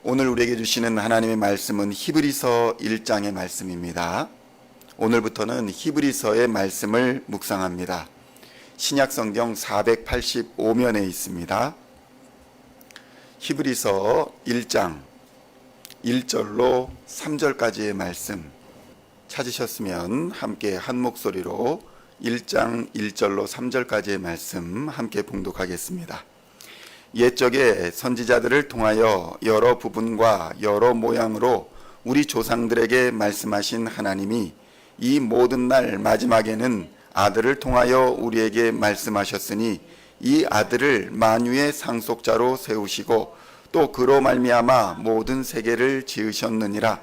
오늘 우리에게 주시는 하나님의 말씀은 히브리서 1장의 말씀입니다. 오늘부터는 히브리서의 말씀을 묵상합니다. 신약성경 485면에 있습니다. 히브리서 1장 1절로 3절까지의 말씀 찾으셨으면 함께 한 목소리로 1장 1절로 3절까지의 말씀 함께 봉독하겠습니다. 옛적에 선지자들을 통하여 여러 부분과 여러 모양으로 우리 조상들에게 말씀하신 하나님이 이 모든 날 마지막에는 아들을 통하여 우리에게 말씀하셨으니 이 아들을 만유의 상속자로 세우시고 또 그로 말미암아 모든 세계를 지으셨느니라.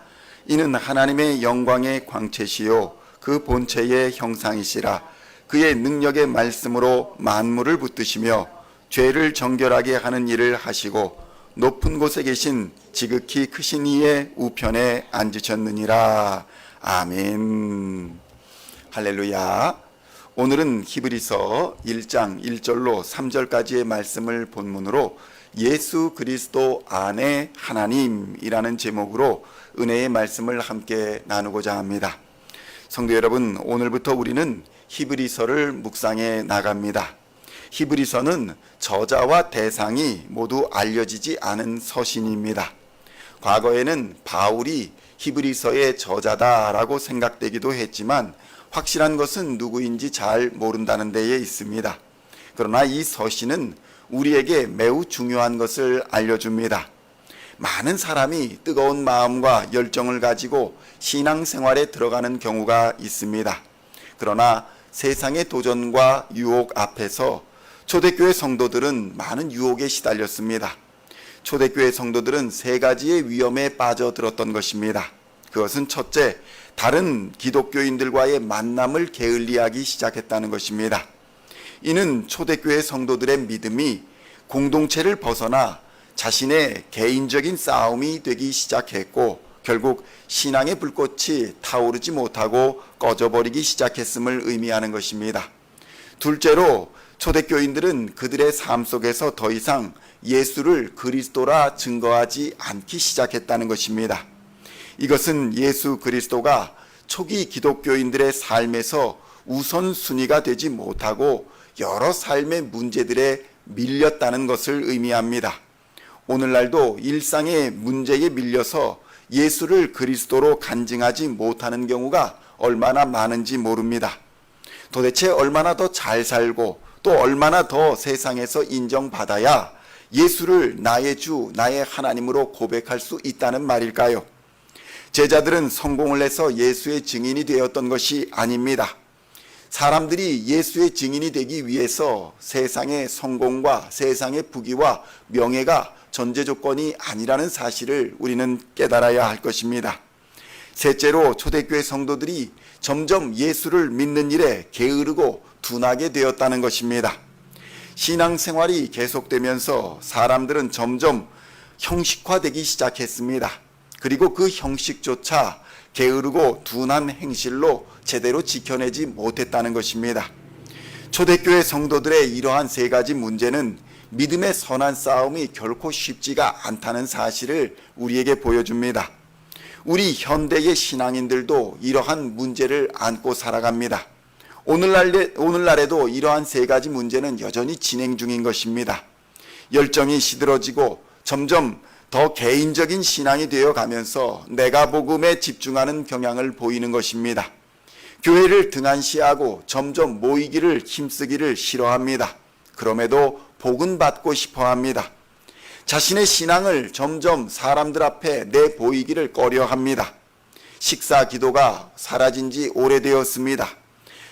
이는 하나님의 영광의 광채시요 그 본체의 형상이시라. 그의 능력의 말씀으로 만물을 붙드시며 죄를 정결하게 하는 일을 하시고 높은 곳에 계신 지극히 크신 이의 우편에 앉으셨느니라. 아멘. 할렐루야. 오늘은 히브리서 1장 1절로 3절까지의 말씀을 본문으로 예수 그리스도 안에 하나님이라는 제목으로 은혜의 말씀을 함께 나누고자 합니다. 성도 여러분, 오늘부터 우리는 히브리서를 묵상해 나갑니다. 히브리서는 저자와 대상이 모두 알려지지 않은 서신입니다. 과거에는 바울이 히브리서의 저자다라고 생각되기도 했지만 확실한 것은 누구인지 잘 모른다는 데에 있습니다. 그러나 이 서신은 우리에게 매우 중요한 것을 알려줍니다. 많은 사람이 뜨거운 마음과 열정을 가지고 신앙생활에 들어가는 경우가 있습니다. 그러나 세상의 도전과 유혹 앞에서 초대교회 성도들은 많은 유혹에 시달렸습니다. 초대교회 성도들은 세 가지의 위험에 빠져들었던 것입니다. 그것은 첫째, 다른 기독교인들과의 만남을 게을리하기 시작했다는 것입니다. 이는 초대교회 성도들의 믿음이 공동체를 벗어나 자신의 개인적인 싸움이 되기 시작했고 결국 신앙의 불꽃이 타오르지 못하고 꺼져버리기 시작했음을 의미하는 것입니다. 둘째로 초대교인들은 그들의 삶 속에서 더 이상 예수를 그리스도라 증거하지 않기 시작했다는 것입니다. 이것은 예수 그리스도가 초기 기독교인들의 삶에서 우선순위가 되지 못하고 여러 삶의 문제들에 밀렸다는 것을 의미합니다. 오늘날도 일상의 문제에 밀려서 예수를 그리스도로 간증하지 못하는 경우가 얼마나 많은지 모릅니다. 도대체 얼마나 더 잘 살고 또 얼마나 더 세상에서 인정받아야 예수를 나의 주, 나의 하나님으로 고백할 수 있다는 말일까요? 제자들은 성공을 해서 예수의 증인이 되었던 것이 아닙니다. 사람들이 예수의 증인이 되기 위해서 세상의 성공과 세상의 부귀와 명예가 전제 조건이 아니라는 사실을 우리는 깨달아야 할 것입니다. 셋째로 초대교회 성도들이 점점 예수를 믿는 일에 게으르고 둔하게 되었다는 것입니다. 신앙생활이 계속되면서 사람들은 점점 형식화되기 시작했습니다. 그리고 그 형식조차 게으르고 둔한 행실로 제대로 지켜내지 못했다는 것입니다. 초대교회 성도들의 이러한 세 가지 문제는 믿음의 선한 싸움이 결코 쉽지가 않다는 사실을 우리에게 보여줍니다. 우리 현대의 신앙인들도 이러한 문제를 안고 살아갑니다. 오늘날에도 이러한 세 가지 문제는 여전히 진행 중인 것입니다. 열정이 시들어지고 점점 더 개인적인 신앙이 되어가면서 내가 복음에 집중하는 경향을 보이는 것입니다. 교회를 등한시하고 점점 모이기를 힘쓰기를 싫어합니다. 그럼에도 복은 받고 싶어합니다. 자신의 신앙을 점점 사람들 앞에 내보이기를 꺼려합니다. 식사 기도가 사라진 지 오래되었습니다.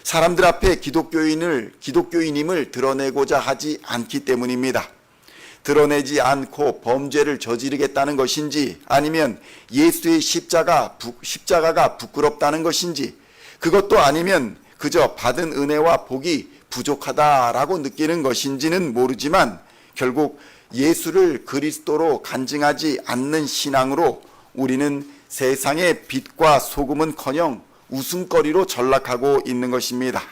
사람들 앞에 기독교인임을 드러내고자 하지 않기 때문입니다. 드러내지 않고 범죄를 저지르겠다는 것인지 아니면 예수의 십자가가 부끄럽다는 것인지 그것도 아니면 그저 받은 은혜와 복이 부족하다라고 느끼는 것인지는 모르지만 결국 예수를 그리스도로 간증하지 않는 신앙으로 우리는 세상의 빛과 소금은커녕 웃음거리로 전락하고 있는 것입니다.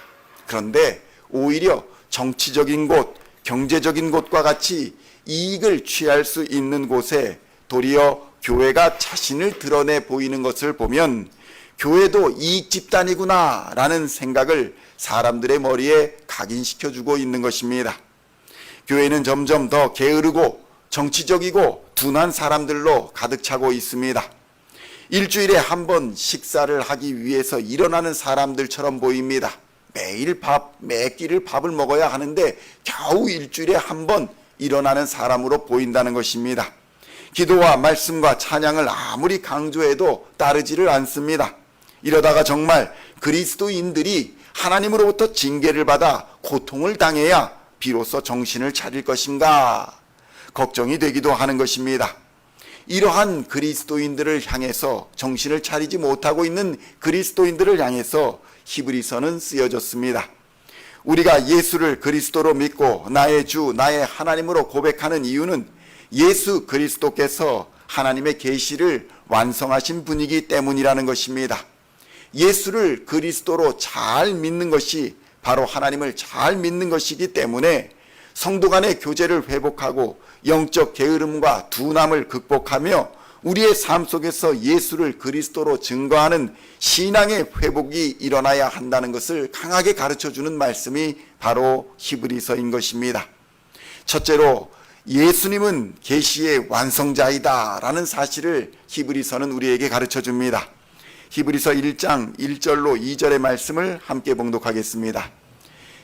그런데 오히려 정치적인 곳, 경제적인 곳과 같이 이익을 취할 수 있는 곳에 도리어 교회가 자신을 드러내 보이는 것을 보면 교회도 이익 집단이구나 라는 생각을 사람들의 머리에 각인시켜주고 있는 것입니다. 교회는 점점 더 게으르고 정치적이고 둔한 사람들로 가득 차고 있습니다. 일주일에 한 번 식사를 하기 위해서 일어나는 사람들처럼 보입니다. 매 끼를 밥을 먹어야 하는데 겨우 일주일에 한 번 일어나는 사람으로 보인다는 것입니다. 기도와 말씀과 찬양을 아무리 강조해도 따르지를 않습니다. 이러다가 정말 그리스도인들이 하나님으로부터 징계를 받아 고통을 당해야 비로소 정신을 차릴 것인가 걱정이 되기도 하는 것입니다. 이러한 그리스도인들을 향해서 정신을 차리지 못하고 있는 그리스도인들을 향해서 히브리서는 쓰여졌습니다. 우리가 예수를 그리스도로 믿고 나의 주 나의 하나님으로 고백하는 이유는 예수 그리스도께서 하나님의 계시를 완성하신 분이기 때문이라는 것입니다. 예수를 그리스도로 잘 믿는 것이 바로 하나님을 잘 믿는 것이기 때문에 성도 간의 교제를 회복하고 영적 게으름과 둔함을 극복하며 우리의 삶 속에서 예수를 그리스도로 증거하는 신앙의 회복이 일어나야 한다는 것을 강하게 가르쳐주는 말씀이 바로 히브리서인 것입니다. 첫째로 예수님은 계시의 완성자이다 라는 사실을 히브리서는 우리에게 가르쳐줍니다. 히브리서 1장 1절로 2절의 말씀을 함께 봉독하겠습니다.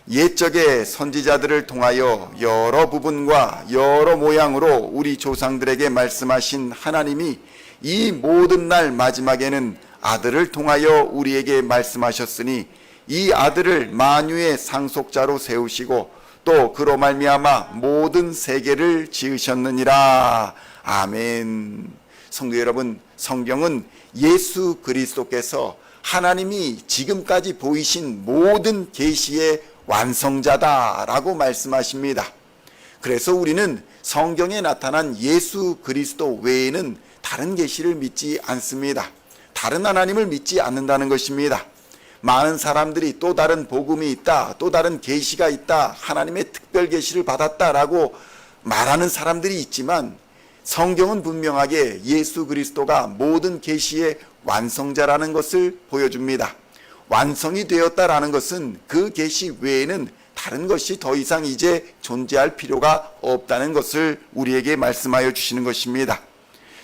옛적의 선지자들을 통하여 여러 부분과 여러 모양으로 우리 조상들에게 말씀하신 하나님이 이 모든 날 마지막에는 아들을 통하여 우리에게 말씀하셨으니 이 아들을 만유의 상속자로 세우시고 또 그로 말미암아 모든 세계를 지으셨느니라. 아멘. 성도 여러분, 성경은 예수 그리스도께서 하나님이 지금까지 보이신 모든 계시의 완성자다라고 말씀하십니다. 그래서 우리는 성경에 나타난 예수 그리스도 외에는 다른 계시를 믿지 않습니다. 다른 하나님을 믿지 않는다는 것입니다. 많은 사람들이 또 다른 복음이 있다, 또 다른 계시가 있다, 하나님의 특별 계시를 받았다라고 말하는 사람들이 있지만 성경은 분명하게 예수 그리스도가 모든 계시의 완성자라는 것을 보여줍니다. 완성이 되었다라는 것은 그 계시 외에는 다른 것이 더 이상 이제 존재할 필요가 없다는 것을 우리에게 말씀하여 주시는 것입니다.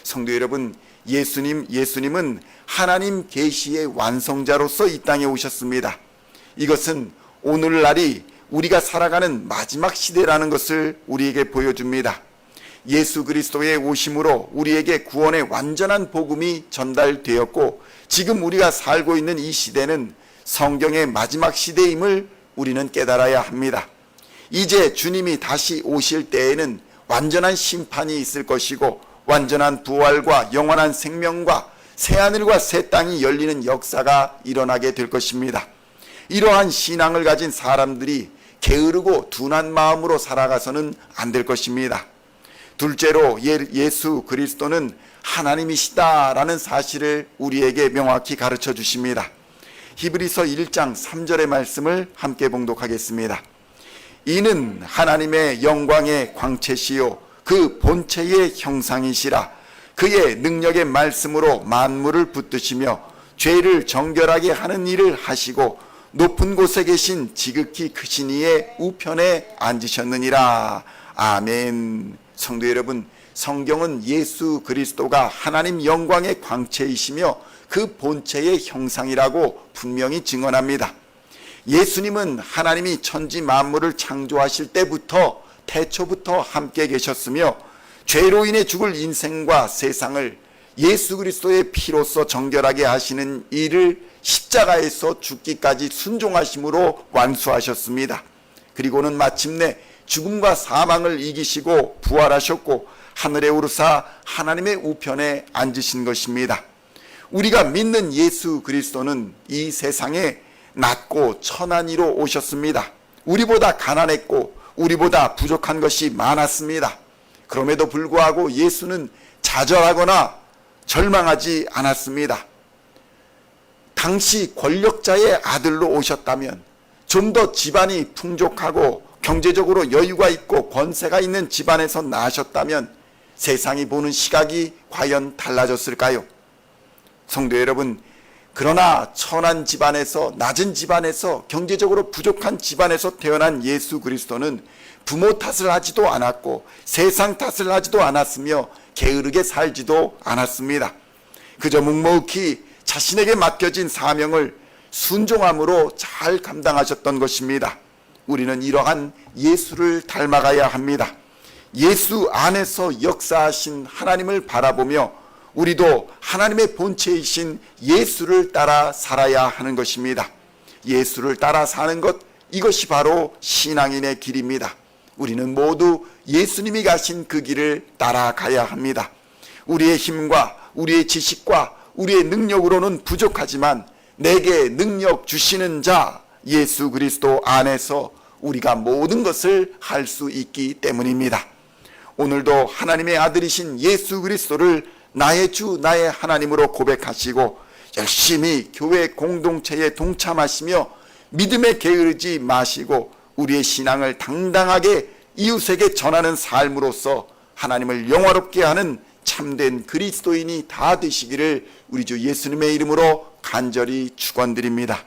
성도 여러분, 예수님은 하나님 계시의 완성자로서 이 땅에 오셨습니다. 이것은 오늘날이 우리가 살아가는 마지막 시대라는 것을 우리에게 보여줍니다. 예수 그리스도의 오심으로 우리에게 구원의 완전한 복음이 전달되었고 지금 우리가 살고 있는 이 시대는 성경의 마지막 시대임을 우리는 깨달아야 합니다. 이제 주님이 다시 오실 때에는 완전한 심판이 있을 것이고 완전한 부활과 영원한 생명과 새하늘과 새 땅이 열리는 역사가 일어나게 될 것입니다. 이러한 신앙을 가진 사람들이 게으르고 둔한 마음으로 살아가서는 안 될 것입니다. 둘째로 예수 그리스도는 하나님이시다라는 사실을 우리에게 명확히 가르쳐 주십니다. 히브리서 1장 3절의 말씀을 함께 봉독하겠습니다. 이는 하나님의 영광의 광채시요 그 본체의 형상이시라. 그의 능력의 말씀으로 만물을 붙드시며 죄를 정결하게 하는 일을 하시고 높은 곳에 계신 지극히 크신 이의 우편에 앉으셨느니라. 아멘. 성도 여러분, 성경은 예수 그리스도가 하나님 영광의 광채이시며 그 본체의 형상이라고 분명히 증언합니다. 예수님은 하나님이 천지 만물을 창조하실 때부터 태초부터 함께 계셨으며 죄로 인해 죽을 인생과 세상을 예수 그리스도의 피로써 정결하게 하시는 일을 십자가에서 죽기까지 순종하심으로 완수하셨습니다. 그리고는 마침내 죽음과 사망을 이기시고 부활하셨고 하늘에 오르사 하나님의 우편에 앉으신 것입니다. 우리가 믿는 예수 그리스도는 이 세상에 낮고 천한 이로 오셨습니다. 우리보다 가난했고 우리보다 부족한 것이 많았습니다. 그럼에도 불구하고 예수는 좌절하거나 절망하지 않았습니다. 당시 권력자의 아들로 오셨다면 좀 더 집안이 풍족하고 경제적으로 여유가 있고 권세가 있는 집안에서 나셨다면 세상이 보는 시각이 과연 달라졌을까요? 성도 여러분, 그러나 천한 집안에서, 낮은 집안에서, 경제적으로 부족한 집안에서 태어난 예수 그리스도는 부모 탓을 하지도 않았고 세상 탓을 하지도 않았으며 게으르게 살지도 않았습니다. 그저 묵묵히 자신에게 맡겨진 사명을 순종함으로 잘 감당하셨던 것입니다. 우리는 이러한 예수를 닮아가야 합니다. 예수 안에서 역사하신 하나님을 바라보며 우리도 하나님의 본체이신 예수를 따라 살아야 하는 것입니다. 예수를 따라 사는 것, 이것이 바로 신앙인의 길입니다. 우리는 모두 예수님이 가신 그 길을 따라가야 합니다. 우리의 힘과 우리의 지식과 우리의 능력으로는 부족하지만 내게 능력 주시는 자 예수 그리스도 안에서 우리가 모든 것을 할 수 있기 때문입니다. 오늘도 하나님의 아들이신 예수 그리스도를 나의 주 나의 하나님으로 고백하시고 열심히 교회 공동체에 동참하시며 믿음에 게으르지 마시고 우리의 신앙을 당당하게 이웃에게 전하는 삶으로서 하나님을 영화롭게 하는 참된 그리스도인이 다 되시기를 우리 주 예수님의 이름으로 간절히 축원드립니다.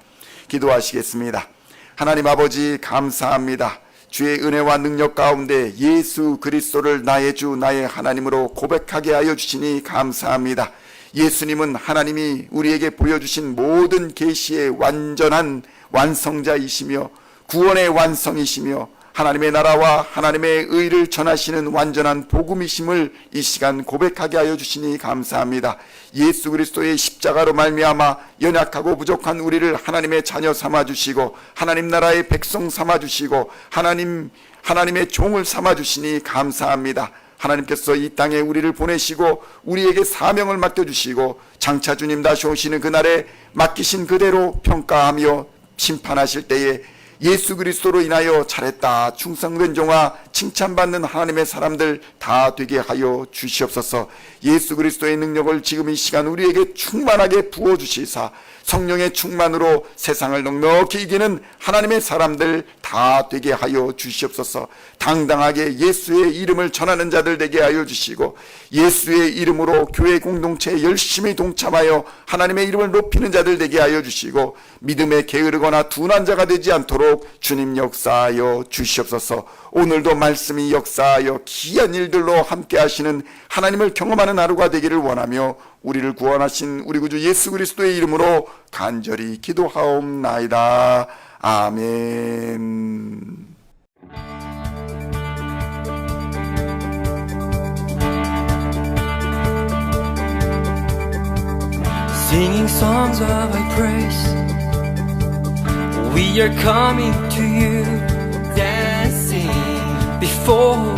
기도하시겠습니다. 하나님 아버지, 감사합니다. 주의 은혜와 능력 가운데 예수 그리스도를 나의 주 나의 하나님으로 고백하게 하여 주시니 감사합니다. 예수님은 하나님이 우리에게 보여주신 모든 계시의 완전한 완성자이시며 구원의 완성이시며 하나님의 나라와 하나님의 의를 전하시는 완전한 복음이심을 이 시간 고백하게 하여 주시니 감사합니다. 예수 그리스도의 십자가로 말미암아 연약하고 부족한 우리를 하나님의 자녀 삼아주시고 하나님 나라의 백성 삼아주시고 하나님의 종을 삼아주시니 감사합니다. 하나님께서 이 땅에 우리를 보내시고 우리에게 사명을 맡겨주시고 장차 주님 다시 오시는 그날에 맡기신 그대로 평가하며 심판하실 때에 예수 그리스도로 인하여 잘했다 충성된 종아 칭찬받는 하나님의 사람들 다 되게 하여 주시옵소서. 예수 그리스도의 능력을 지금 이 시간 우리에게 충만하게 부어주시사 성령의 충만으로 세상을 넉넉히 이기는 하나님의 사람들 다 되게 하여 주시옵소서. 당당하게 예수의 이름을 전하는 자들 되게 하여 주시고 예수의 이름으로 교회 공동체에 열심히 동참하여 하나님의 이름을 높이는 자들 되게 하여 주시고 믿음에 게으르거나 둔한 자가 되지 않도록 주님 역사하여 주시옵소서. 오늘도 말씀이 역사하여 기이한 일들로 함께 하시는 하나님을 경험하는 하루가 되기를 원하며 우리를 구원하신 우리 구주 예수 그리스도의 이름으로 간절히 기도하옵나이다. 아멘. Singing songs of thy praise, we are coming to you, dancing before